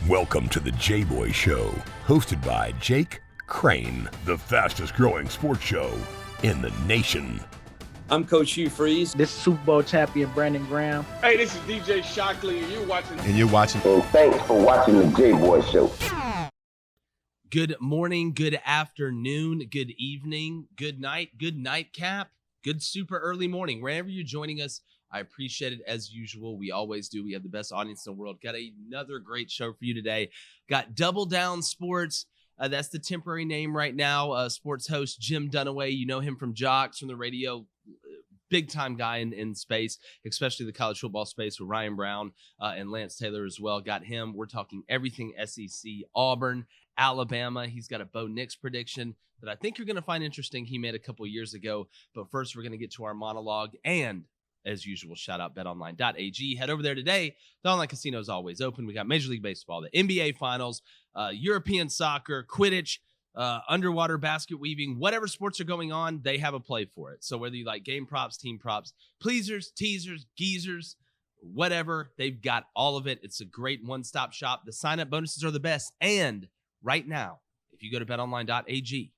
Welcome to the Jboy Show, hosted by Jake Crain, the fastest growing sports show in the nation. I'm Coach Hugh Freeze. This is Super Bowl champion Brandon Graham. Hey, this is DJ Shockley, and you're watching. And thanks for watching the Jboy Show. Good morning, good afternoon, good evening, good night, good nightcap, good super early morning. Wherever you're joining us, I appreciate it as usual. We always do. We have the best audience in the world. Got another great show for you today. Got Double Down Sports. That's the temporary name right now. Sports host Jim Dunaway. You know him from Jocks, from the radio. Big time guy in space, especially the college football space with Ryan Brown and Lance Taylor as well. Got him. We're talking everything SEC, Auburn, Alabama. He's got a Bo Nix prediction that I think you're going to find interesting. He made a couple years ago. But first, we're going to get to our monologue. And as usual, shout out betonline.ag. Head over there today. The online casino is always open. We got Major League Baseball, the NBA Finals, European soccer, Quidditch, underwater basket weaving, whatever sports are going on, they have a play for it. So whether you like game props, team props, pleasers, teasers, geezers, whatever, they've got all of it. It's a great one-stop shop. The sign-up bonuses are the best. And right now, if you go to betonline.ag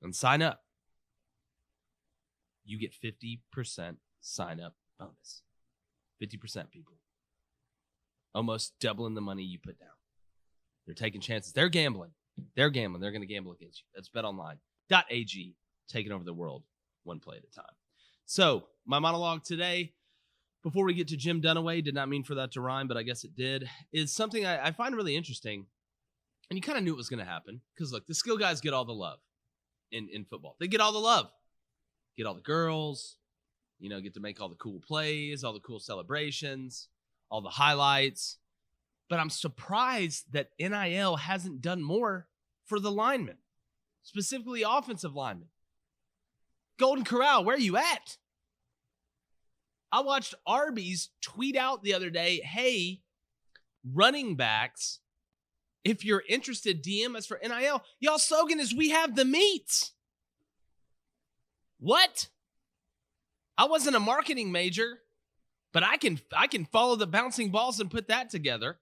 and sign up, you get 50% sign-up bonus. 50%, people. Almost doubling the money you put down. They're taking chances. They're gambling. They're gambling. They're going to gamble against you. That's betonline.ag, taking over the world one play at a time. So, my monologue today, before we get to Jim Dunaway, did not mean for that to rhyme, but I guess it did, is something I find really interesting. And you kind of knew it was going to happen. Because, look, the skill guys get all the love in football. They get all the love. Get all the girls. Get to make all the cool plays, all the cool celebrations, all the highlights. But I'm surprised that NIL hasn't done more for the linemen, specifically offensive linemen. Golden Corral, where are you at? I watched Arby's tweet out the other day, hey, running backs, if you're interested, DM us for NIL. Y'all slogan is, we have the meats. What? I wasn't a marketing major, but I can follow the bouncing balls and put that together.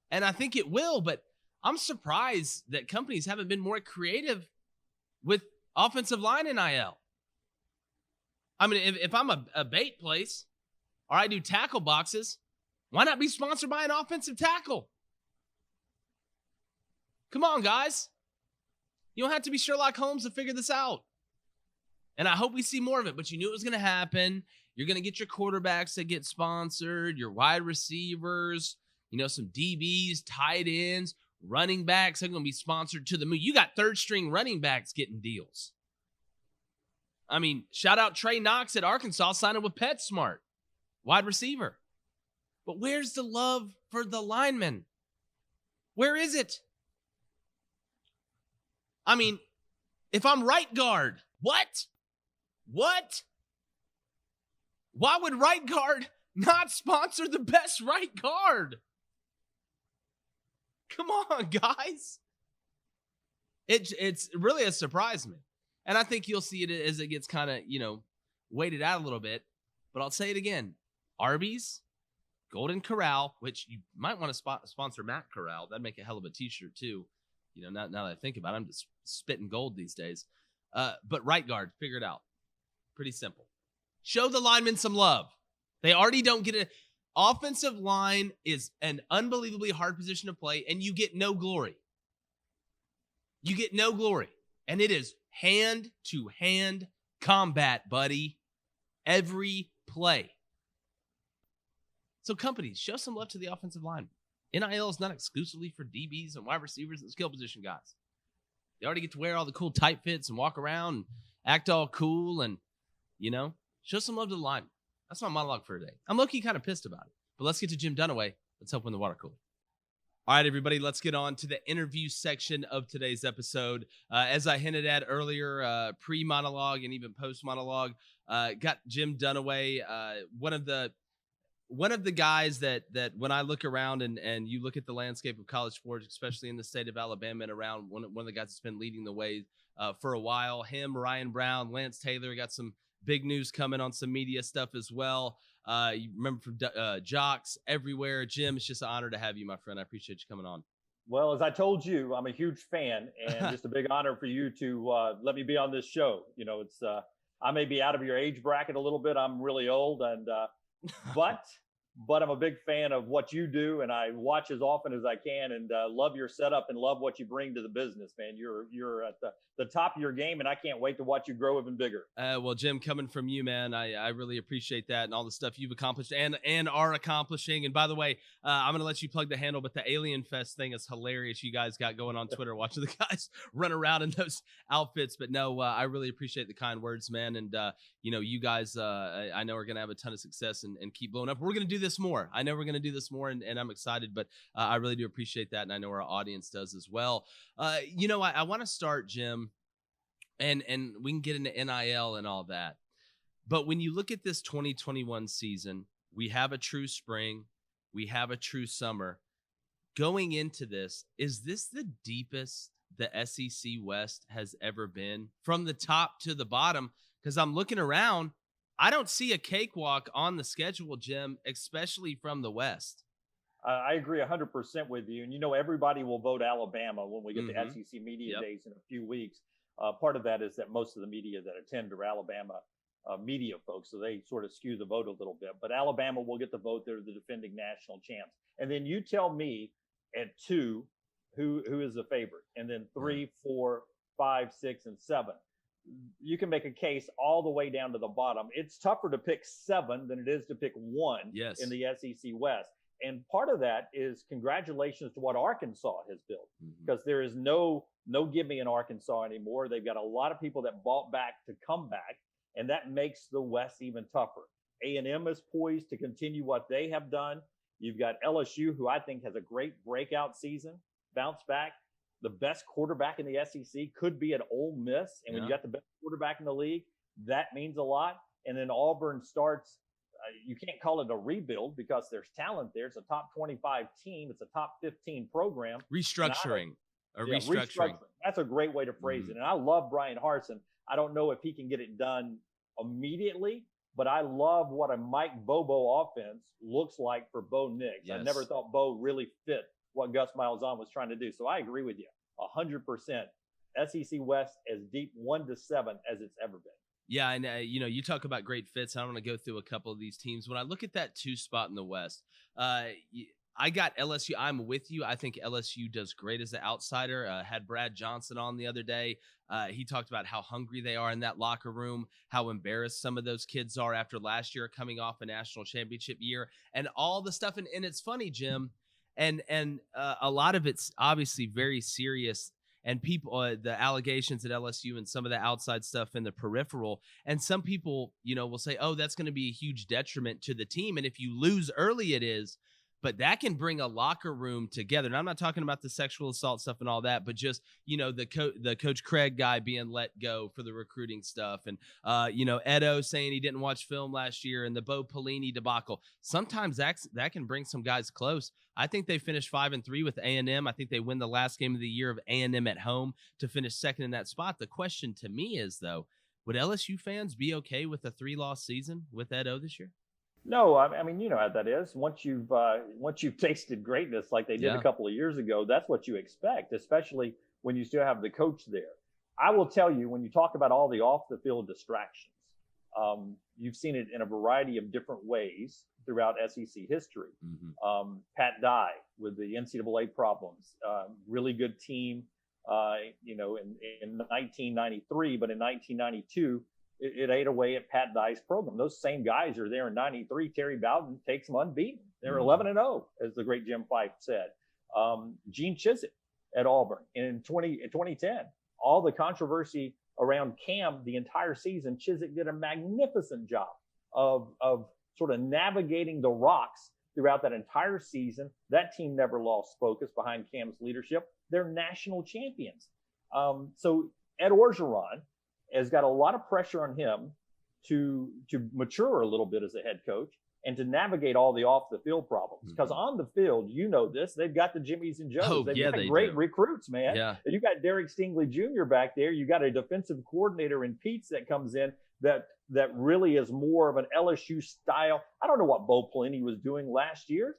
And I think it will, but I'm surprised that companies haven't been more creative with offensive line NIL. I mean, if I'm a bait place or I do tackle boxes, why not be sponsored by an offensive tackle? Come on, guys. You don't have to be Sherlock Holmes to figure this out. And I hope we see more of it, but you knew it was going to happen. You're going to get your quarterbacks that get sponsored, your wide receivers, some DBs, tight ends, running backs. They're going to be sponsored to the moon. You got third-string running backs getting deals. I mean, shout out Trey Knox at Arkansas signing with PetSmart, wide receiver. But where's the love for the linemen? Where is it? I mean, if I'm right guard, what? Why would right guard not sponsor the best right guard? Come on, guys. It's really a surprise me. And I think you'll see it as it gets kind of, weighted out a little bit. But I'll say it again. Arby's, Golden Corral, which you might want to sponsor Matt Corral. That'd make a hell of a t-shirt too. Now that I think about it, I'm just spitting gold these days. But right guard, figure it out. Pretty simple. Show the linemen some love. They already don't get it. Offensive line is an unbelievably hard position to play, and you get no glory. You get no glory. And it is hand-to-hand combat, buddy. Every play. So companies, show some love to the offensive line. NIL is not exclusively for DBs and wide receivers and skill position guys. They already get to wear all the cool tight fits and walk around and act all cool and, show some love to the line. That's my monologue for today. I'm low-key kind of pissed about it. But let's get to Jim Dunaway. Let's help win the water cooler. All right, everybody, let's get on to the interview section of today's episode. As I hinted at earlier, pre-monologue and even post-monologue, got Jim Dunaway, one of the guys that when I look around and you look at the landscape of college sports, especially in the state of Alabama and around, one of the guys that's been leading the way for a while. Him, Ryan Brown, Lance Taylor, got some big news coming on some media stuff as well. You remember from Jocks everywhere. Jim, it's just an honor to have you, my friend. I appreciate you coming on. Well, as I told you, I'm a huge fan, and just a big honor for you to let me be on this show. You know, it's I may be out of your age bracket a little bit. I'm really old, and but I'm a big fan of what you do, and I watch as often as I can, and love your setup and love what you bring to the business, man. You're at the top of your game, and I can't wait to watch you grow even bigger. Well, Jim, coming from you, man, I really appreciate that and all the stuff you've accomplished and are accomplishing. And by the way, I'm going to let you plug the handle, but the Alien Fest thing is hilarious. You guys got going on Twitter, watching the guys run around in those outfits. But no, I really appreciate the kind words, man. And, you guys, I know are going to have a ton of success and keep blowing up. We're going to do this more. I know we're going to do this more, and I'm excited, but I really do appreciate that. And I know our audience does as well. I want to start, Jim, and we can get into NIL and all that. But when you look at this 2021 season, we have a true spring. We have a true summer. Going into this, is this the deepest the SEC West has ever been from the top to the bottom? Because I'm looking around, I don't see a cakewalk on the schedule, Jim, especially from the West. I agree 100% with you. And, everybody will vote Alabama when we get the SEC Media Days in a few weeks. Part of that is that most of the media that attend are Alabama media folks, so they sort of skew the vote a little bit. But Alabama will get the vote. They're the defending national champs. And then you tell me at 2 who is the favorite, and then 3, 4, 5, 6, and 7. You can make a case all the way down to the bottom. It's tougher to pick 7 than it is to pick 1 in the SEC West. And part of that is congratulations to what Arkansas has built, because there is no gimme in Arkansas anymore. They've got a lot of people that bought back to come back, and that makes the West even tougher. A&M is poised to continue what they have done. You've got LSU, who I think has a great breakout season, bounce back. The best quarterback in the SEC could be at Ole Miss. And when you got the best quarterback in the league, that means a lot. And then Auburn starts, you can't call it a rebuild because there's talent there. It's a top 25 team. It's a top 15 program. Restructuring. That's a great way to phrase it. And I love Brian Harsin. I don't know if he can get it done immediately, but I love what a Mike Bobo offense looks like for Bo Nix. Yes. I never thought Bo really fit what Gus Malzahn was trying to do. So I agree with you 100%. SEC West as deep 1 to 7 as it's ever been. Yeah, and you talk about great fits. I want to go through a couple of these teams. When I look at that 2 spot in the West, I got LSU. I'm with you. I think LSU does great as the outsider. Had Brad Johnson on the other day. He talked about how hungry they are in that locker room, how embarrassed some of those kids are after last year coming off a national championship year, and all the stuff. And it's funny, Jim, and a lot of it's obviously very serious. And people, the allegations at LSU and some of the outside stuff in the peripheral. And some people, will say, oh, that's going to be a huge detriment to the team. And if you lose early, it is. But that can bring a locker room together. And I'm not talking about the sexual assault stuff and all that, but just, the Coach Craig guy being let go for the recruiting stuff. And, Edo saying he didn't watch film last year, and the Bo Pelini debacle. Sometimes that can bring some guys close. I think they finished 5-3 with A&M. I think they win the last game of the year of A&M at home to finish second in that spot. The question to me is, though, would LSU fans be okay with a 3-loss season with Edo this year? No, I mean, you know how that is. Once you've tasted greatness like they did a couple of years ago, that's what you expect, especially when you still have the coach there. I will tell you, when you talk about all the off-the-field distractions, you've seen it in a variety of different ways throughout SEC history. Pat Dye with the NCAA problems, really good team, in 1993, but in 1992, it ate away at Pat Dye's program. Those same guys are there in 93. Terry Bowden takes them unbeaten. They're 11-0, as the great Jim Fife said. Gene Chizik at Auburn in 2010. All the controversy around Cam the entire season, Chizik did a magnificent job of sort of navigating the rocks throughout that entire season. That team never lost focus behind Cam's leadership. They're national champions. So Ed Orgeron has got a lot of pressure on him to mature a little bit as a head coach and to navigate all the off the field problems. Because on the field, they've got the Jimmies and Joes. They've got great recruits, man. Yeah. You got Derek Stingley Jr. back there. You got a defensive coordinator in Peets that comes in that really is more of an LSU style. I don't know what Bo Pelini was doing last year.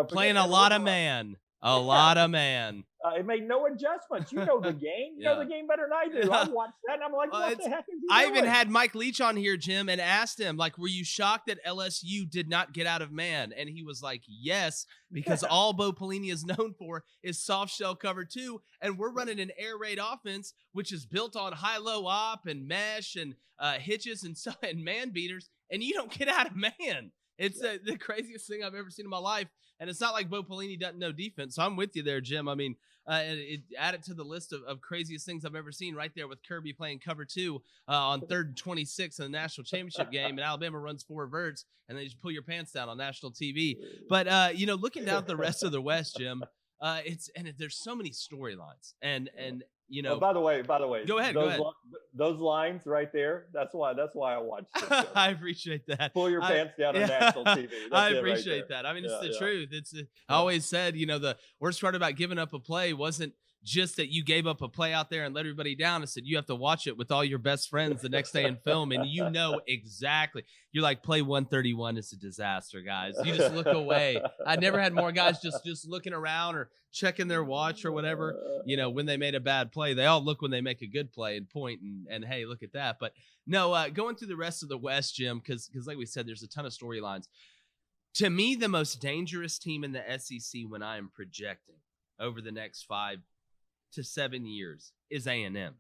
Playing a lot of man. A lot of man. It made no adjustments. You know the game. You know the game better than I do. I watched that, and I'm like, what the heck is he I doing? even had Mike Leach on here, Jim, and asked him, like, were you shocked that LSU did not get out of man? And he was like, yes, because all Bo Pelini is known for is soft shell cover 2, and we're running an air raid offense, which is built on high-low op and mesh and hitches and man beaters, and you don't get out of man. It's the craziest thing I've ever seen in my life. And it's not like Bo Pelini doesn't know defense. So I'm with you there, Jim. I mean, add it to the list of craziest things I've ever seen right there with Kirby playing cover 2 on 3rd and 26 in the national championship game. And Alabama runs 4 verts and they just pull your pants down on national TV. But, looking down at the rest of the West, Jim, there's so many storylines and by the way, go ahead. Those lines right there. That's why I watched it. I appreciate that. Pull your pants down on national TV. I appreciate that. I mean, it's the truth. I always said, the worst part about giving up a play wasn't just that you gave up a play out there and let everybody down. I said, you have to watch it with all your best friends the next day in film. And exactly. You're like, play 131 is a disaster, guys. You just look away. I never had more guys just looking around or checking their watch or whatever, when they made a bad play. They all look when they make a good play and point and hey, look at that. But no, going through the rest of the West, Jim, because like we said, there's a ton of storylines. To me, the most dangerous team in the SEC when I am projecting over the next 5 to 7 years is A&M.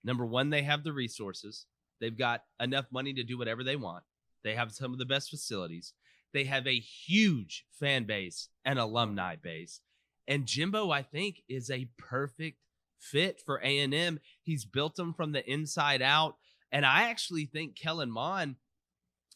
Number one, they have the resources. They've got enough money to do whatever they want. They have some of the best facilities. They have a huge fan base and alumni base. And Jimbo, I think, is a perfect fit for A&M. He's built them from the inside out. And I actually think Kellen Mond,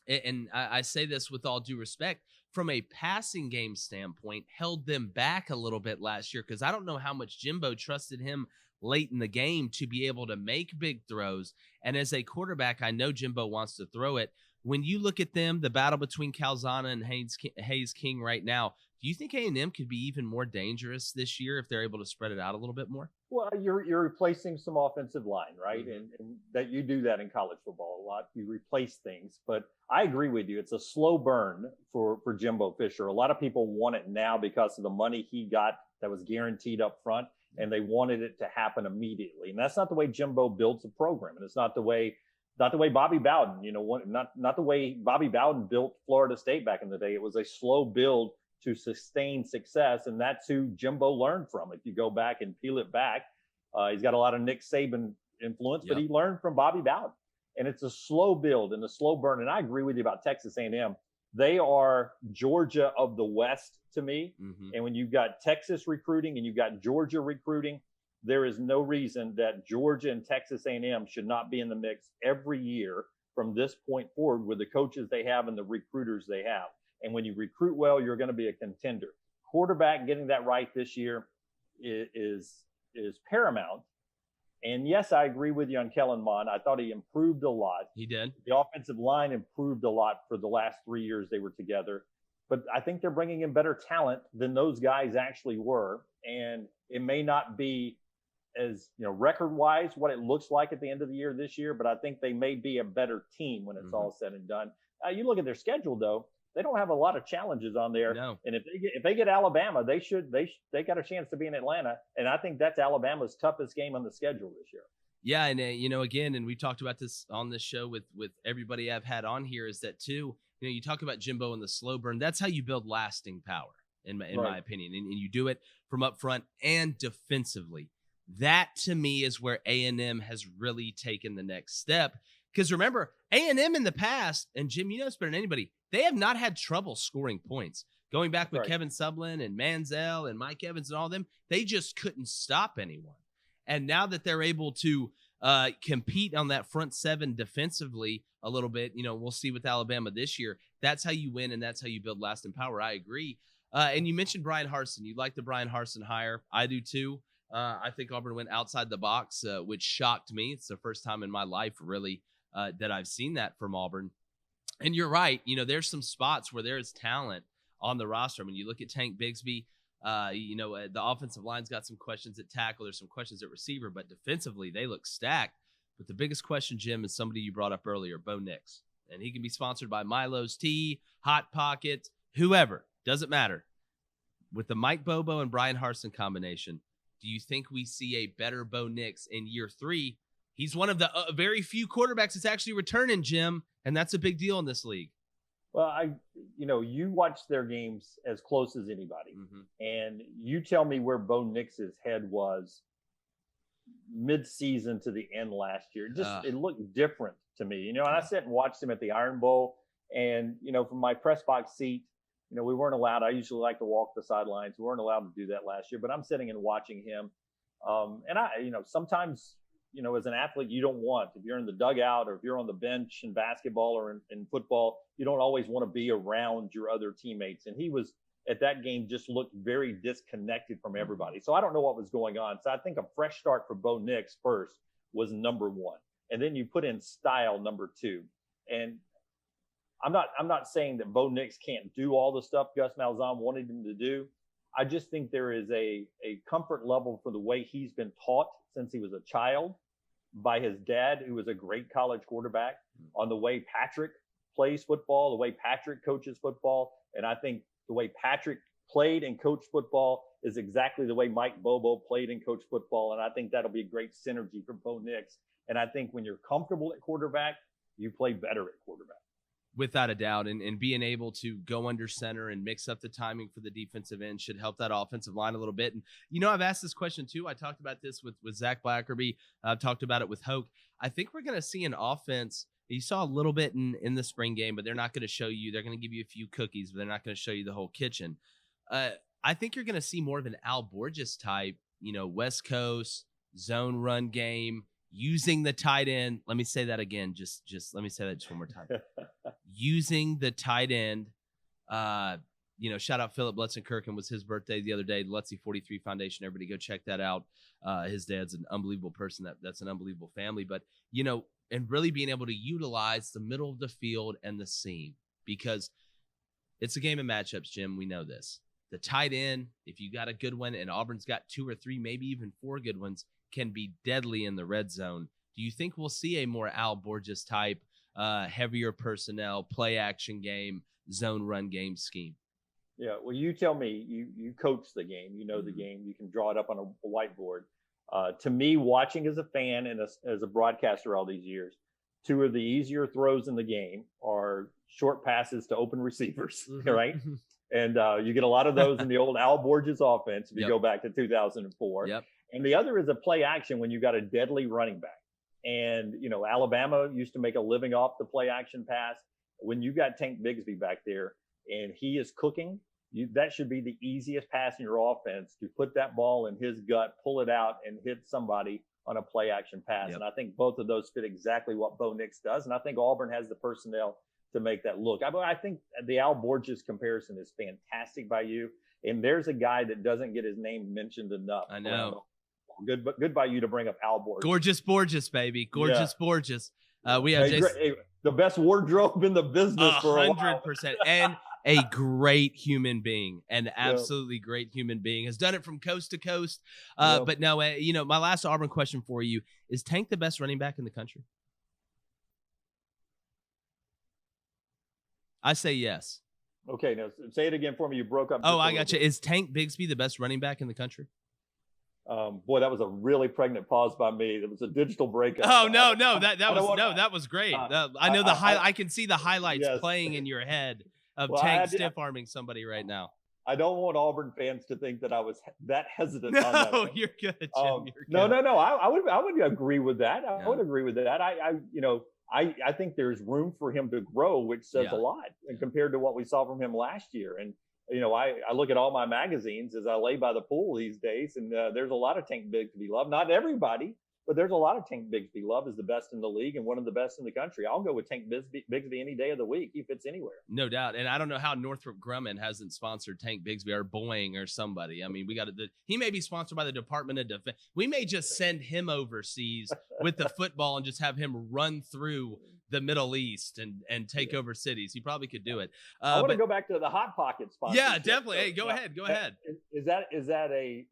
and I say this with all due respect, from a passing game standpoint, held them back a little bit last year because I don't know how much Jimbo trusted him late in the game to be able to make big throws. And as a quarterback, I know Jimbo wants to throw it. When you look at them, the battle between Calzana and Hayes King right now, do you think A&M could be even more dangerous this year if they're able to spread it out a little bit more? Well, you're replacing some offensive line, right? Mm-hmm. And that you do that in college football a lot. You replace things. But I agree with you. It's a slow burn for Jimbo Fisher. A lot of people want it now because of the money he got that was guaranteed up front, and they wanted it to happen immediately. And that's not the way Jimbo builds a program. And it's not the way Bobby Bowden, not the way Bobby Bowden built Florida State back in the day. It was a slow build to sustain success, and that's who Jimbo learned from. If you go back and peel it back, he's got a lot of Nick Saban influence, but he learned from Bobby Bowden. And it's a slow build and a slow burn. And I agree with you about Texas A&M. They are Georgia of the West to me. Mm-hmm. And when you've got Texas recruiting and you've got Georgia recruiting, there is no reason that Georgia and Texas A&M should not be in the mix every year from this point forward with the coaches they have and the recruiters they have. And when you recruit well, you're going to be a contender. Quarterback getting that right this year is paramount. And yes, I agree with you on Kellen Mond. I thought he improved a lot. He did. The offensive line improved a lot for the last 3 years they were together. But I think they're bringing in better talent than those guys actually were. And it may not be as, record-wise what it looks like at the end of the year this year, but I think they may be a better team when it's all said and done. You look at their schedule, though. They don't have a lot of challenges on there. No. And if they get Alabama, they got a chance to be in Atlanta. And I think that's Alabama's toughest game on the schedule this year. Yeah. And, again, and we talked about this on this show with everybody I've had on here is that too, you talk about Jimbo and the slow burn. That's how you build lasting power in my opinion. And you do it from up front and defensively. That to me is where A&M has really taken the next step. Because remember, A&M in the past, and Jim, it's better than anybody, they have not had trouble scoring points. Going back with Kevin Sublin and Manziel and Mike Evans and all them, they just couldn't stop anyone. And now that they're able to compete on that front seven defensively a little bit, we'll see with Alabama this year. That's how you win, and that's how you build lasting power. I agree. And you mentioned Brian Harsin. You like the Brian Harsin hire. I do too. I think Auburn went outside the box, which shocked me. It's the first time in my life, really, that I've seen that from Auburn. And you're right. There's some spots where there is talent on the roster. I mean, you look at Tank Bigsby, the offensive line's got some questions at tackle. There's some questions at receiver, but defensively they look stacked. But the biggest question, Jim, is somebody you brought up earlier, Bo Nix. And he can be sponsored by Milo's Tea, Hot Pockets, whoever. Doesn't matter. With the Mike Bobo and Brian Harsin combination, do you think we see a better Bo Nix in year 3? He's one of the very few quarterbacks that's actually returning, Jim, and that's a big deal in this league. Well, you watch their games as close as anybody, and you tell me where Bo Nix's head was mid-season to the end last year. It looked different to me, and I sat and watched him at the Iron Bowl, and from my press box seat, we weren't allowed. I usually like to walk the sidelines. We weren't allowed to do that last year, but I'm sitting and watching him, and sometimes. As an athlete, you don't want, if you're in the dugout or if you're on the bench in basketball or in football, you don't always want to be around your other teammates. And he was at that game just looked very disconnected from everybody. So I don't know what was going on. So I think a fresh start for Bo Nix first was number 1. And then you put in style number 2. And I'm not saying that Bo Nix can't do all the stuff Gus Malzahn wanted him to do. I just think there is a comfort level for the way he's been taught since he was a child by his dad, who was a great college quarterback, on the way Patrick plays football, the way Patrick coaches football. And I think the way Patrick played and coached football is exactly the way Mike Bobo played and coached football. And I think that'll be a great synergy for Bo Nix. And I think when you're comfortable at quarterback, you play better at quarterback. Without a doubt, and being able to go under center and mix up the timing for the defensive end should help that offensive line a little bit. And, I've asked this question too. I talked about this with Zach Blackerby. I've talked about it with Hoke. I think we're going to see an offense. You saw a little bit in the spring game, but they're not going to show you. They're going to give you a few cookies, but they're not going to show you the whole kitchen. I think you're going to see more of an Al Borges type, West Coast zone run game, using the tight end. Let me say that again. Just let me say that just one more time. Using the tight end. Shout out Philip Lutzenkirchen, was his birthday the other day. The Lutzy 43 Foundation. Everybody go check that out. His dad's an unbelievable person. That's an unbelievable family. But, and really being able to utilize the middle of the field and the seam, because it's a game of matchups, Jim. We know this. The tight end, if you got a good one, and Auburn's got 2 or 3, maybe even 4 good ones, can be deadly in the red zone. Do you think we'll see a more Al Borges type, heavier personnel, play action game, zone run game scheme? Yeah, well, you tell me. You coach the game. You know the game. You can draw it up on a whiteboard. To me, watching as a fan and as a broadcaster all these years, 2 of the easier throws in the game are short passes to open receivers, right? And you get a lot of those in the old Al Borges offense if you go back to 2004. Yep. And the other is a play action when you got a deadly running back. And, Alabama used to make a living off the play action pass. When you got Tank Bigsby back there and he is cooking, that should be the easiest pass in your offense, to put that ball in his gut, pull it out, and hit somebody on a play action pass. Yep. And I think both of those fit exactly what Bo Nix does. And I think Auburn has the personnel to make that look. I think the Al Borges comparison is fantastic by you. And there's a guy that doesn't get his name mentioned enough. I know. Good by you to bring up Al Borges. Gorgeous Borges, baby. Gorgeous Borges. We have the best wardrobe in the business for 100%. And a great human being, an absolutely great human being, has done it from coast to coast. But no, my last Auburn question for you is: Tank the best running back in the country? I say yes. Okay, now say it again for me. You broke up. Oh, I got you. Is Tank Bigsby the best running back in the country? Boy, that was a really pregnant pause by me. It was a digital breakup. Oh no, that was great. I know I can see the highlights playing in your head of Tank stiff arming somebody right now. I don't want Auburn fans to think that I was that hesitant. No, on that one. You're good, Jim. You're good. No. I would agree with that. I would agree with that. I think there's room for him to grow, which says a lot, and compared to what we saw from him last year. And I look at all my magazines as I lay by the pool these days, and there's a lot of Tank Bigsby love. Not everybody, but there's a lot of Tank Bigsby love is the best in the league and one of the best in the country. I'll go with Tank Bigsby any day of the week. He fits anywhere. No doubt. And I don't know how Northrop Grumman hasn't sponsored Tank Bigsby or Boeing or somebody. I mean, he may be sponsored by the Department of Defense. We may just send him overseas with the football and just have him run through the Middle East and take over cities. He probably could do it. I want to go back to the Hot Pocket sponsor. Yeah, definitely. Hey, go ahead. Is that a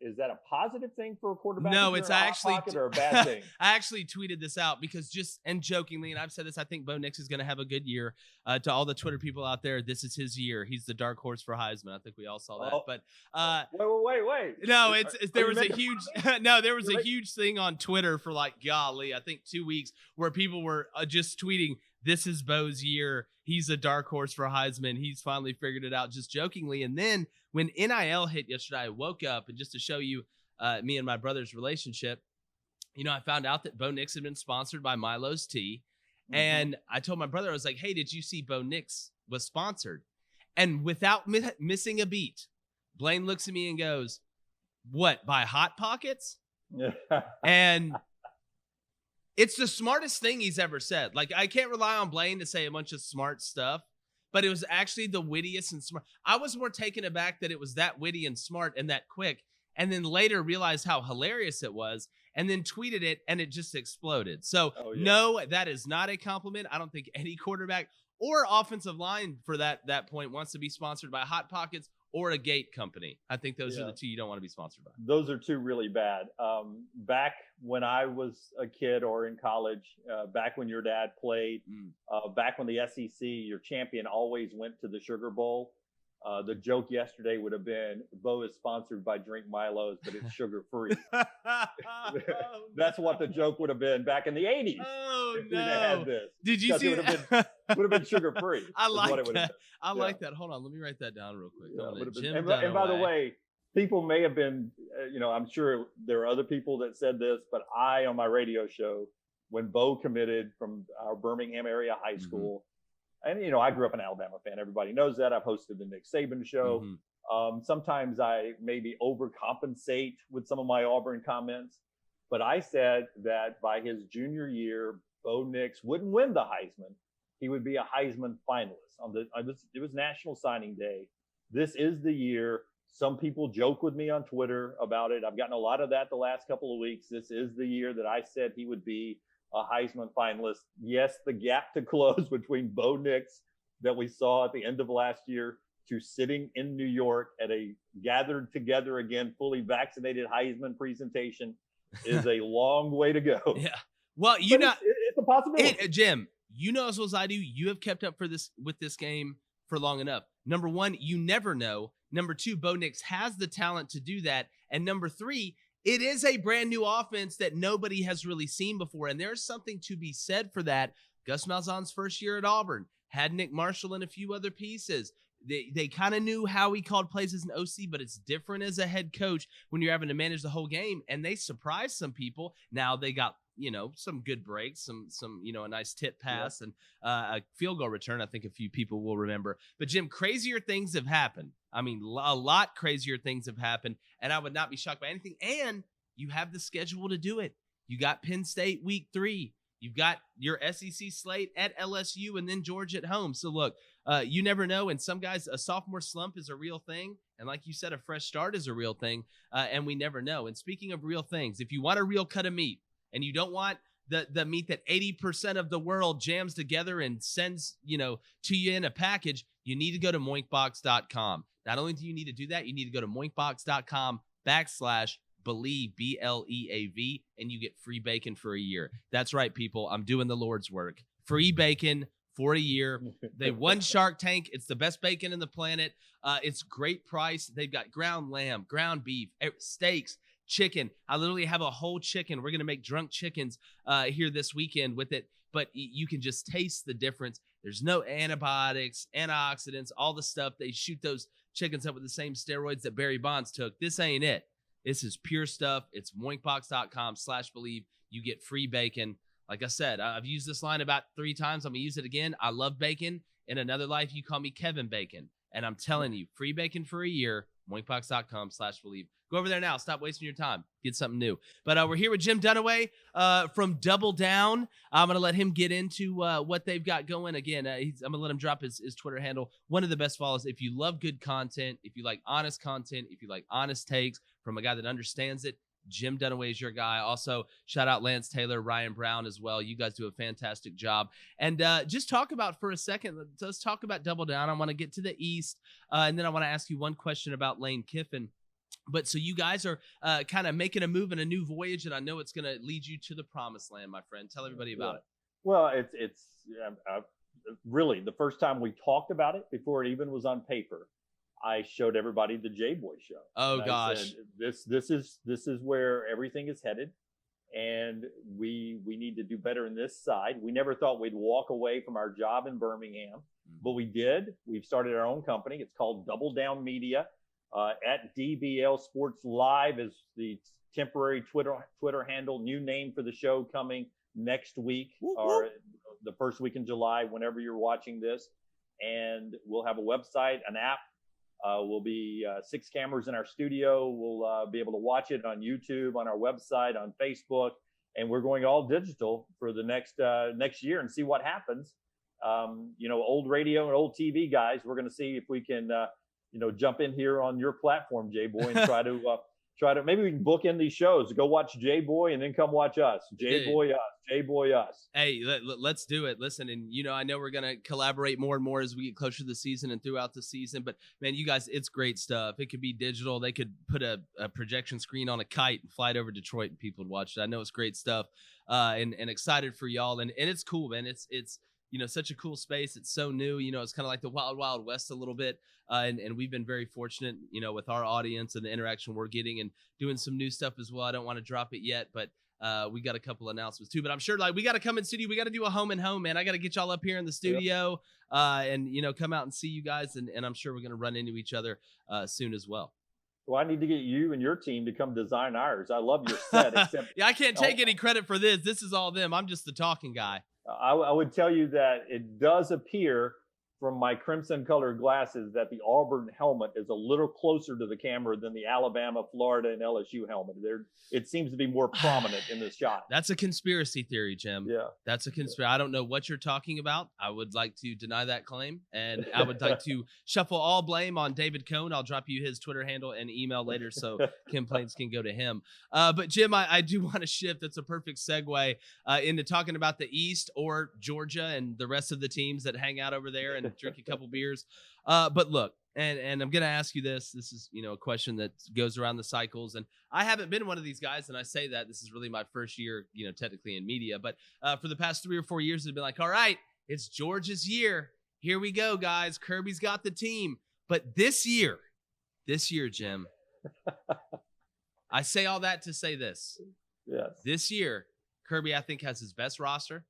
positive thing for a quarterback? No, it's actually or a bad thing. I actually tweeted this out because jokingly, and I've said this, I think Bo Nix is going to have a good year. To all the Twitter people out there, this is his year. He's the dark horse for Heisman. I think we all saw that. But wait. No, there was a huge thing on Twitter for like golly, I think 2 weeks where people were just tweeting, "This is Bo's year. He's a dark horse for Heisman. He's finally figured it out," just jokingly. And then when NIL hit yesterday, I woke up, and just to show you me and my brother's relationship, I found out that Bo Nix had been sponsored by Milo's Tea. Mm-hmm. And I told my brother, I was like, "Hey, did you see Bo Nix was sponsored?" And without missing a beat, Blaine looks at me and goes, "What, by Hot Pockets?" And it's the smartest thing he's ever said. Like, I can't rely on Blaine to say a bunch of smart stuff, but it was actually the wittiest and smart. I was more taken aback that it was that witty and smart and that quick, and then later realized how hilarious it was, and then tweeted it, and it just exploded. So, No, that is not a compliment. I don't think any quarterback or offensive line for that point wants to be sponsored by Hot Pockets or a gate company. I think those are the two you don't want to be sponsored by. Those are two really bad. Back when I was a kid or in college, back when your dad played, back when the SEC, your champion always went to the Sugar Bowl. The joke yesterday would have been, Bo is sponsored by Drink Milo's, but it's sugar-free. That's what the joke would have been back in the 80s. Oh, if we'd have had this. Did you see it would have been sugar-free. I like that. I like that. Hold on. Let me write that down real quick. And by the way, people may have been, I'm sure there are other people that said this, but on my radio show, when Bo committed from our Birmingham area high school, and, I grew up an Alabama fan. Everybody knows that. I've hosted the Nick Saban show. Sometimes I maybe overcompensate with some of my Auburn comments, but I said that by his junior year, Bo Nix wouldn't win the Heisman. He would be a Heisman finalist. It was National Signing Day. This is the year. Some people joke with me on Twitter about it. I've gotten a lot of that the last couple of weeks. This is the year that I said he would be a Heisman finalist. Yes, the gap to close between Bo Nix that we saw at the end of last year to sitting in New York at a gathered together again, fully vaccinated Heisman presentation is a long way to go. Yeah. Well, it's a possibility. Jim, as well as I do, you have kept up with this game for long enough. Number one, you never know. Number two, Bo Nix has the talent to do that. And number three, it is a brand new offense that nobody has really seen before. And there's something to be said for that. Gus Malzahn's first year at Auburn had Nick Marshall and a few other pieces. They kind of knew how he called plays as an OC, but it's different as a head coach when you're having to manage the whole game. And they surprised some people. Now they got, some good breaks, some a nice tip pass and a field goal return. I think a few people will remember. But Jim, crazier things have happened. I mean, a lot crazier things have happened, and I would not be shocked by anything. And you have the schedule to do it. You got Penn State week 3. You've got your SEC slate at LSU and then Georgia at home. So look, you never know. And some guys, a sophomore slump is a real thing. And like you said, a fresh start is a real thing. And we never know. And speaking of real things, if you want a real cut of meat and you don't want the meat that 80% of the world jams together and sends, to you in a package, you need to go to moinkbox.com. Not only do you need to do that, you need to go to moinkbox.com/Believe, BLEAV, and you get free bacon for a year. That's right, people. I'm doing the Lord's work. Free bacon for a year. They won Shark Tank. It's the best bacon in the planet. It's great price. They've got ground lamb, ground beef, steaks, chicken. I literally have a whole chicken. We're going to make drunk chickens here this weekend with it, but you can just taste the difference. There's no antibiotics, antioxidants, all the stuff. They shoot those chickens up with the same steroids that Barry Bonds took. This ain't it. This is pure stuff. It's moinkbox.com/Believe. You get free bacon. Like I said, I've used this line about 3 times. I'm going to use it again. I love bacon. In another life, you call me Kevin Bacon. And I'm telling you, free bacon for a year, moinkbox.com/Believe. Go over there now. Stop wasting your time. Get something new. But we're here with Jim Dunaway from Double Down. I'm going to let him get into what they've got going. Again, I'm going to let him drop his Twitter handle. One of the best follows. If you love good content, if you like honest content, if you like honest takes from a guy that understands it, Jim Dunaway is your guy. Also, shout out Lance Taylor, Ryan Brown as well. You guys do a fantastic job. And just talk about for a second, let's talk about Double Down. I want to get to the East, and then I want to ask you one question about Lane Kiffin. But so you guys are kind of making a move in a new voyage, and I know it's going to lead you to the promised land, my friend. Tell everybody about it. Well, it's really the first time we talked about it before it even was on paper. I showed everybody the Jboy Show. Oh and gosh, said, this is where everything is headed, and we need to do better in this side. We never thought we'd walk away from our job in Birmingham, but we did. We've started our own company. It's called Double Down Media. At DBL Sports Live is the temporary Twitter handle. New name for the show coming next week, or the first week in July, whenever you're watching this. And we'll have a website, an app. We'll be 6 cameras in our studio. We'll be able to watch it on YouTube, on our website, on Facebook, and we're going all digital for the next year and see what happens. Old radio and old TV guys, we're going to see if we can jump in here on your platform, Jboy, and try to maybe we can book in these shows. Go watch Jboy and then come watch us. Jboy us. Hey, let's do it. Listen, and I know we're gonna collaborate more and more as we get closer to the season and throughout the season. But man, you guys, it's great stuff. It could be digital. They could put a projection screen on a kite and fly it over Detroit, and people would watch it. I know it's great stuff, and excited for y'all. And it's cool, man. It's such a cool space. It's so new. It's kind of like the wild, wild west a little bit. And we've been very fortunate, with our audience and the interaction we're getting and doing some new stuff as well. I don't want to drop it yet, but we got a couple announcements too. But I'm sure we got to come in studio. We got to do a home and home, man. I got to get y'all up here in the studio and come out and see you guys. And I'm sure we're going to run into each other soon as well. Well, I need to get you and your team to come design ours. I love your set. Except yeah, I can't take any credit for this. This is all them. I'm just the talking guy. I would tell you that it does appear from my crimson colored glasses that the Auburn helmet is a little closer to the camera than the Alabama, Florida, and LSU helmet. It seems to be more prominent in this shot. That's a conspiracy theory, Jim. Yeah. That's a conspiracy. I don't know what you're talking about. I would like to deny that claim, and I would like to shuffle all blame on David Cohn. I'll drop you his Twitter handle and email later so complaints can go to him. But Jim, I do want to shift. That's a perfect segue into talking about the East or Georgia and the rest of the teams that hang out over there and drink a couple beers. But look, and I'm going to ask you this. This is, a question that goes around the cycles. And I haven't been one of these guys. And I say that this is really my first year, technically in media. But for the past 3 or 4 years, it's been like, all right, it's Georgia's year. Here we go, guys. Kirby's got the team. But this year, Jim, I say all that to say this. Yes. This year, Kirby, I think, has his best roster.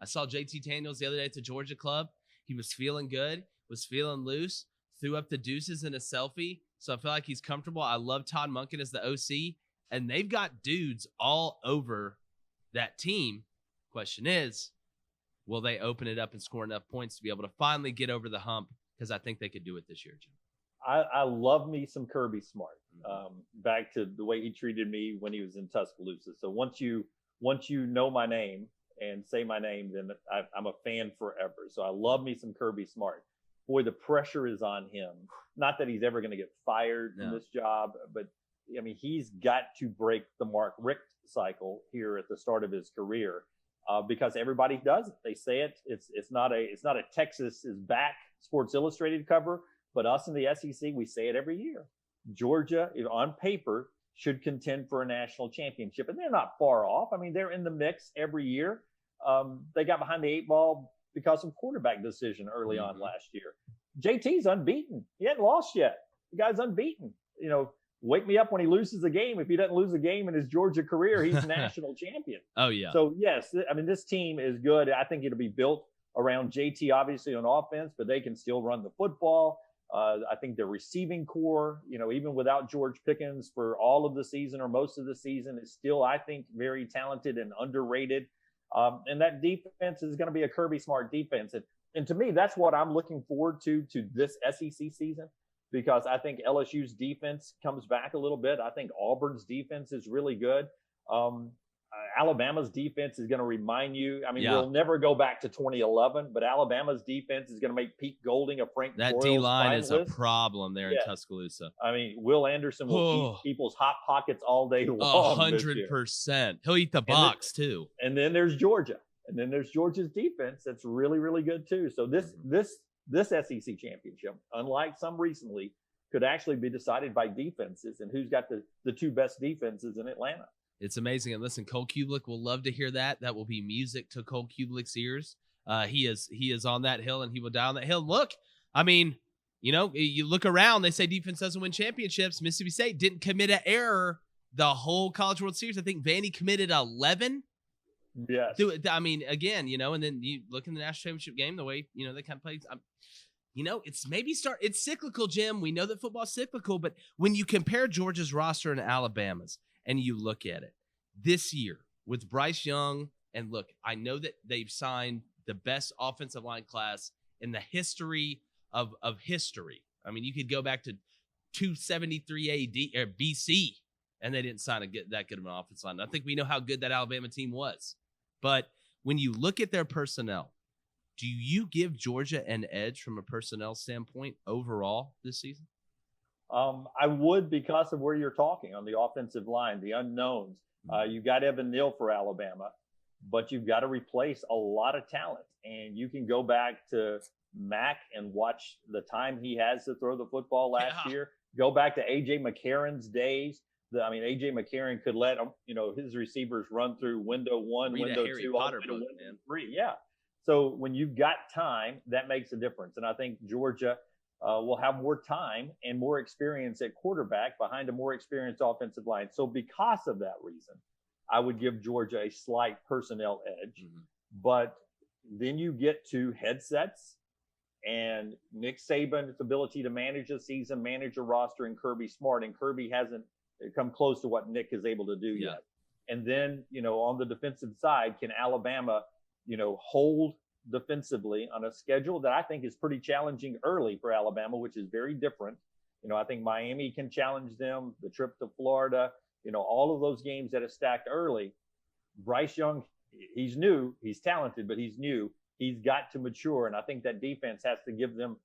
I saw JT Daniels the other day at the Georgia club. He was feeling good, was feeling loose, threw up the deuces in a selfie. So I feel like he's comfortable. I love Todd Monken as the OC, and they've got dudes all over that team. Question is, will they open it up and score enough points to be able to finally get over the hump? Because I think they could do it this year, Jim. I love me some Kirby Smart. Back to the way he treated me when he was in Tuscaloosa. So once you know my name and say my name, then I'm a fan forever. So I love me some Kirby Smart. Boy, the pressure is on him. Not that he's ever going to get fired in this job, but I mean, he's got to break the Mark Richt cycle here at the start of his career because everybody does it. They say it. It's not a Texas is back Sports Illustrated cover, but us in the SEC, we say it every year. Georgia, on paper, should contend for a national championship. And they're not far off. I mean, they're in the mix every year. They got behind the 8 ball because of quarterback decision early on last year. JT's unbeaten. He hadn't lost yet. The guy's unbeaten. Wake me up when he loses a game. If he doesn't lose a game in his Georgia career, he's national champion. Oh, yeah. So, yes, I mean, this team is good. I think it'll be built around JT, obviously, on offense, but they can still run the football. I think their receiving core, even without George Pickens for all of the season or most of the season, is still, I think, very talented and underrated. And that defense is going to be a Kirby Smart defense. And to me, that's what I'm looking forward to this SEC season, because I think LSU's defense comes back a little bit. I think Auburn's defense is really good. Alabama's defense is going to remind you. I mean, we'll never go back to 2011, but Alabama's defense is going to make Pete Golding a Frank That Broyles D-line is finalist. a problem there in Tuscaloosa. I mean, Will Anderson will eat people's hot pockets all day long. 100%. He'll eat the box, too. And then there's Georgia. And then there's Georgia's defense that's really, really good, too. So this SEC championship, unlike some recently, could actually be decided by defenses and who's got the two best defenses in Atlanta. It's amazing. And listen, Cole Kubelik will love to hear that. That will be music to Cole Kubelik's ears. He is on that hill, and he will die on that hill. Look, I mean, you know, you look around, they say defense doesn't win championships. Mississippi State didn't commit an error the whole College World Series. I think Vandy committed 11. Yes. I mean, again, you know, and then you look in the national championship game, the way, you know, they kind of play. You know, it's it's cyclical, Jim. We know that football's cyclical, but when you compare Georgia's roster and Alabama's and you look at it this year with Bryce Young, and look, I know that they've signed the best offensive line class in the history of history. I mean, you could go back to 273 AD or BC, and they didn't sign that good of an offensive line. I think we know how good that Alabama team was. But when you look at their personnel, do you give Georgia an edge from a personnel standpoint overall this season? I would, because of where you're talking on the offensive line, the unknowns. You got Evan Neal for Alabama, but you've got to replace a lot of talent. And you can go back to Mack and watch the time he has to throw the football last year. Go back to A.J. McCarron's days. A.J. McCarron could let his receivers run through window one, window two, window three. Yeah. So when you've got time, that makes a difference. And I think Georgia will have more time and more experience at quarterback behind a more experienced offensive line. So because of that reason, I would give Georgia a slight personnel edge. Mm-hmm. But then you get to headsets and Nick Saban's ability to manage a season, manage a roster, and Kirby Smart. And Kirby hasn't come close to what Nick is able to do yet. And then, on the defensive side, can Alabama, hold defensively on a schedule that I think is pretty challenging early for Alabama, which is very different. I think Miami can challenge them, the trip to Florida, all of those games that are stacked early. Bryce Young, he's new, he's talented, but he's new. He's got to mature. And I think that defense has to give them,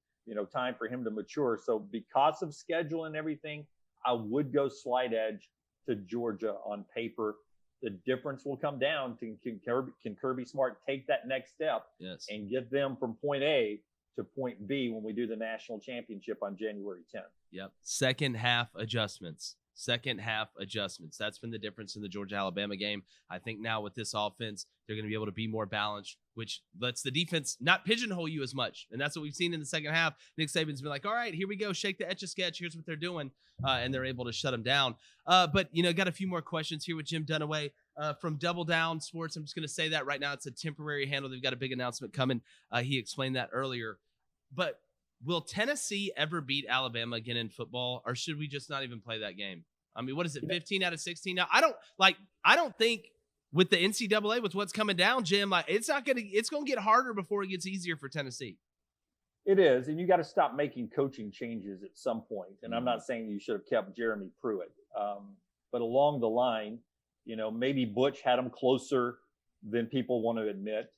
time for him to mature. So because of schedule and everything, I would go slight edge to Georgia on paper. The difference will come down to can Kirby Smart take that next step and get them from point A to point B when we do the national championship on January 10th. Yep. Second half adjustments. That's been the difference in the Georgia-Alabama game. I think now with this offense, they're going to be able to be more balanced, which lets the defense not pigeonhole you as much. And that's what we've seen in the second half. Nick Saban's been like, all right, here we go. Shake the Etch-a-Sketch. Here's what they're doing. And they're able to shut them down. But, got a few more questions here with Jim Dunaway from Double Down Sports. I'm just going to say that right now. It's a temporary handle. They've got a big announcement coming. He explained that earlier. But will Tennessee ever beat Alabama again in football, or should we just not even play that game? I mean, what is it, 15 out of 16 now? I don't think with the NCAA, with what's coming down, Jim, it's going to get harder before it gets easier for Tennessee. It is, and you got to stop making coaching changes at some point. And I'm not saying you should have kept Jeremy Pruitt, but along the line, maybe Butch had him closer than people want to admit.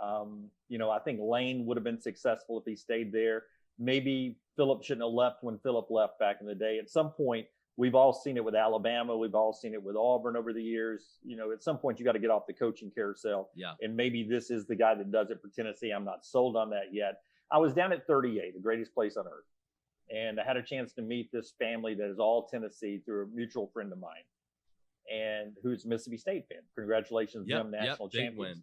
I think Lane would have been successful if he stayed there. Maybe Phillip shouldn't have left when Phillip left back in the day. At some point, we've all seen it with Alabama. We've all seen it with Auburn over the years. At some point, you got to get off the coaching carousel. Yeah. And maybe this is the guy that does it for Tennessee. I'm not sold on that yet. I was down at 38, the greatest place on earth. And I had a chance to meet this family that is all Tennessee through a mutual friend of mine, and who's a Mississippi State fan. Congratulations, them national champions. Win.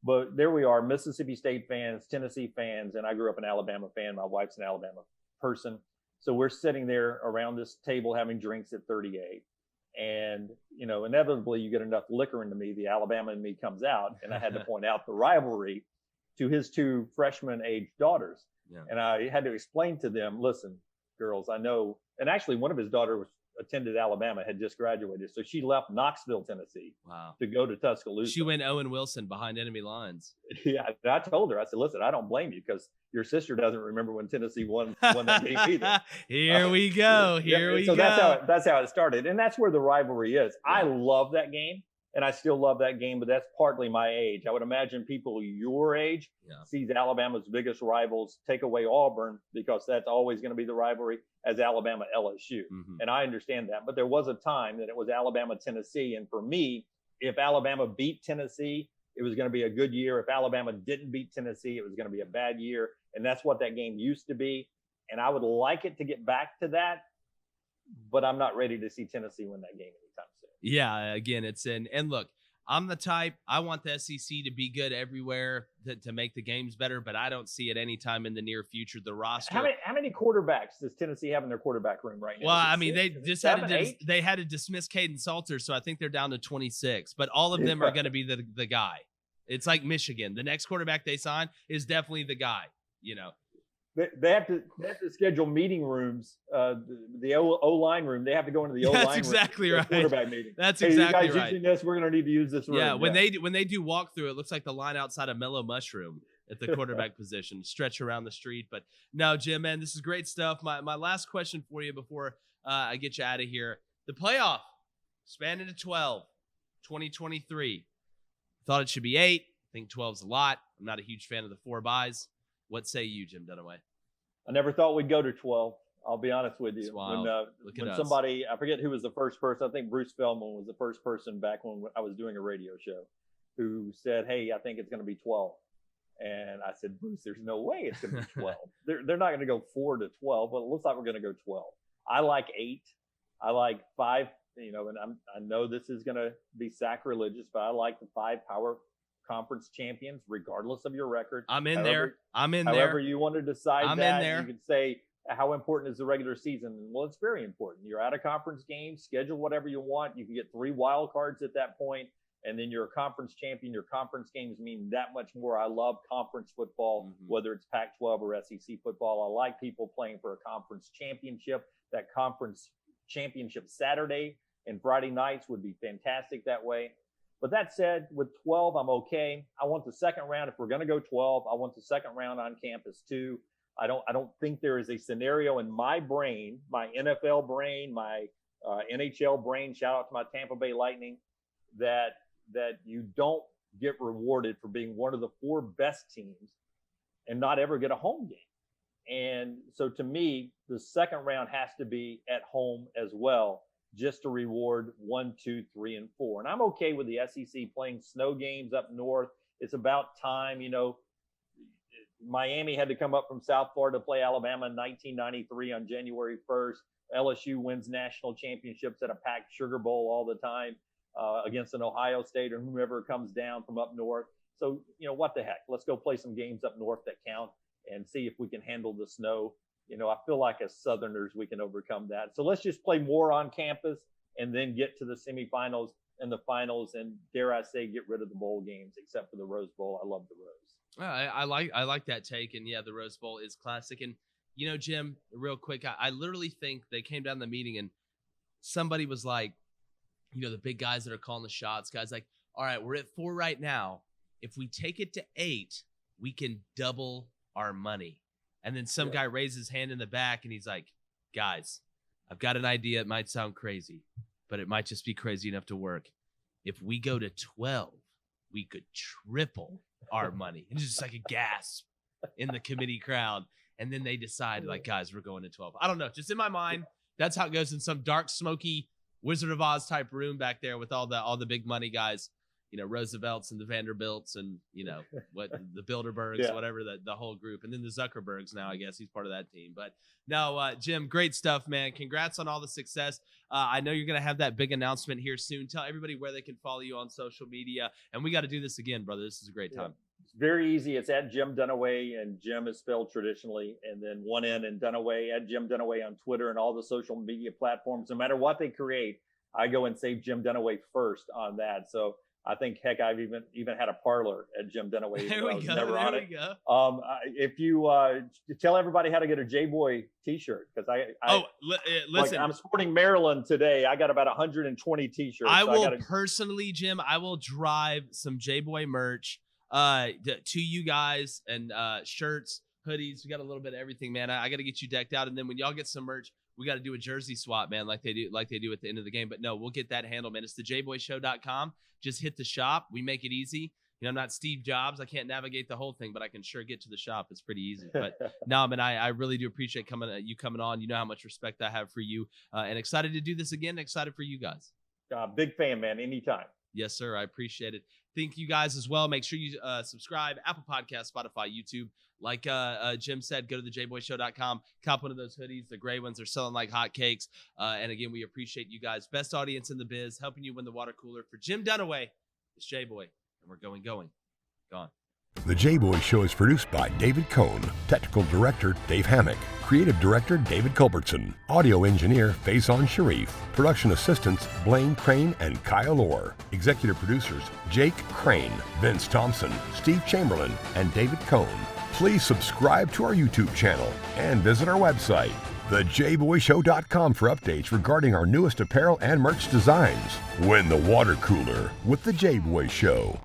But there we are, Mississippi State fans, Tennessee fans, and I grew up an Alabama fan. My wife's an Alabama person. So we're sitting there around this table having drinks at 38. And, inevitably you get enough liquor into me, the Alabama in me comes out. And I had to point out the rivalry to his two freshman-aged daughters. Yeah. And I had to explain to them, listen, girls, I know. And actually, one of his daughters attended Alabama, had just graduated. So she left Knoxville, Tennessee to go to Tuscaloosa. She went Owen Wilson behind enemy lines. Yeah. And I told her, I said, listen, I don't blame you because your sister doesn't remember when Tennessee won that game either. Here we go. So that's how it started. And that's where the rivalry is. Yeah. I love that game. And I still love that game, but that's partly my age. I would imagine people your age sees Alabama's biggest rivals take away Auburn because that's always going to be the rivalry as Alabama LSU. Mm-hmm. And I understand that. But there was a time that it was Alabama Tennessee. And for me, if Alabama beat Tennessee, it was going to be a good year. If Alabama didn't beat Tennessee, it was going to be a bad year. And that's what that game used to be. And I would like it to get back to that, but I'm not ready to see Tennessee win that game anytime soon. Yeah, again, it's in. And look, I'm the type, I want the SEC to be good everywhere to make the games better, but I don't see it anytime in the near future. The roster. How many quarterbacks does Tennessee have in their quarterback room right now? Well, I mean, they had to dismiss Caden Salter, so I think they're down to 26. But all of them are going to be the guy. It's like Michigan. The next quarterback they sign is definitely the guy. You know, they have to schedule meeting rooms. The O-line room. They have to go into the O-line room. That's exactly right. Quarterback meeting. That's exactly you guys right. Using this, we're going to need to use this room. Yeah, when they do walk through, it looks like the line outside of Mellow Mushroom at the quarterback position, stretch around the street. But no, Jim, man, this is great stuff. My last question for you before I get you out of here: the playoff expanded to 12, 2023. Thought it should be 8. I think 12's a lot. I'm not a huge fan of the 4 byes. What say you, Jim Dunaway? I never thought we'd go to 12. I'll be honest with you. When somebody, I forget who was the first person, I think Bruce Feldman was the first person back when I was doing a radio show who said, hey, I think it's going to be 12. And I said, Bruce, there's no way it's going to be 12. They're not going to go 4 to 12, but it looks like we're going to go 12. I like 8. I like 5, and I know this is going to be sacrilegious, but I like the 5 power conference champions, regardless of your record. I'm in there. However you want to decide I'm that, in there. You could say, how important is the regular season? Well, it's very important. You're at a conference game, schedule whatever you want. You can get 3 wild cards at that point, and then you're a conference champion. Your conference games mean that much more. I love conference football, whether it's Pac-12 or SEC football. I like people playing for a conference championship. That conference championship Saturday and Friday nights would be fantastic that way. But that said, with 12, I'm okay. I want the second round. If we're going to go 12, I want the second round on campus too. I don't think there is a scenario in my brain, my NFL brain, my NHL brain, shout out to my Tampa Bay Lightning, that you don't get rewarded for being one of the 4 best teams and not ever get a home game. And so to me, the second round has to be at home as well, just to reward 1, 2, 3, and 4. And I'm okay with the SEC playing snow games up north. It's about time. Miami had to come up from South Florida to play Alabama in 1993 on January 1st. LSU wins national championships at a packed Sugar Bowl all the time against an Ohio State or whomever comes down from up north. So, what the heck? Let's go play some games up north that count and see if we can handle the snow. I feel like as Southerners, we can overcome that. So let's just play more on campus and then get to the semifinals and the finals and, dare I say, get rid of the bowl games, except for the Rose Bowl. I love the Rose. I like that take. And, yeah, the Rose Bowl is classic. And, Jim, real quick, I literally think they came down the meeting and somebody was like, the big guys that are calling the shots, guys like, all right, we're at 4 right now. If we take it to 8, we can double our money. And then some guy raises his hand in the back and he's like, guys, I've got an idea. It might sound crazy, but it might just be crazy enough to work. If we go to 12, we could triple our money. And it's just like a gasp in the committee crowd. And then they decide, like, guys, we're going to 12. I don't know. Just in my mind, that's how it goes in some dark, smoky Wizard of Oz type room back there with all the big money guys. Roosevelts and the Vanderbilts and, what the Bilderbergs, whatever, the whole group. And then the Zuckerbergs now, I guess he's part of that team. But no, Jim, great stuff, man. Congrats on all the success. I know you're going to have that big announcement here soon. Tell everybody where they can follow you on social media. And we got to do this again, brother. This is a great time. It's very easy. It's at Jim Dunaway, and Jim is spelled traditionally, and then 1 N and Dunaway, at Jim Dunaway on Twitter and all the social media platforms. No matter what they create, I go and save Jim Dunaway first on that. So I think, heck, I've even had a parlor at Jim Dunaway. There we go. There we go. If you tell everybody how to get a Jboy T-shirt, because listen, I'm sporting Maryland today. I got about 120 T-shirts. I will personally, Jim, I will drive some Jboy merch to you guys and shirts, hoodies. We got a little bit of everything, man. I got to get you decked out, and then when y'all get some merch, we got to do a jersey swap, man, like they do at the end of the game. But no, we'll get that handled, man. It's the jboyshow.com. Just hit the shop. We make it easy. I'm not Steve Jobs. I can't navigate the whole thing, but I can sure get to the shop. It's pretty easy. But no, man, I really do appreciate you coming on. You know how much respect I have for you, and excited to do this again. Excited for you guys. Big fan, man. Anytime. Yes, sir. I appreciate it. Thank you guys as well. Make sure you subscribe, Apple Podcasts, Spotify, YouTube. Like Jim said, go to the jboyshow.com, cop one of those hoodies. The gray ones are selling like hotcakes. And again, we appreciate you guys. Best audience in the biz, helping you win the water cooler. For Jim Dunaway, it's Jboy, and we're gone. The Jboy Show is produced by David Cohn, Technical Director Dave Hammock, Creative Director David Culbertson, Audio Engineer Feyzan Shareef, Production Assistants Blaine Crain and Kyle Orr, Executive Producers Jake Crain, Vince Thompson, Steve Chamberlain, and David Cohn. Please subscribe to our YouTube channel and visit our website, thejboyshow.com, for updates regarding our newest apparel and merch designs. Win the water cooler with the Jboy Show.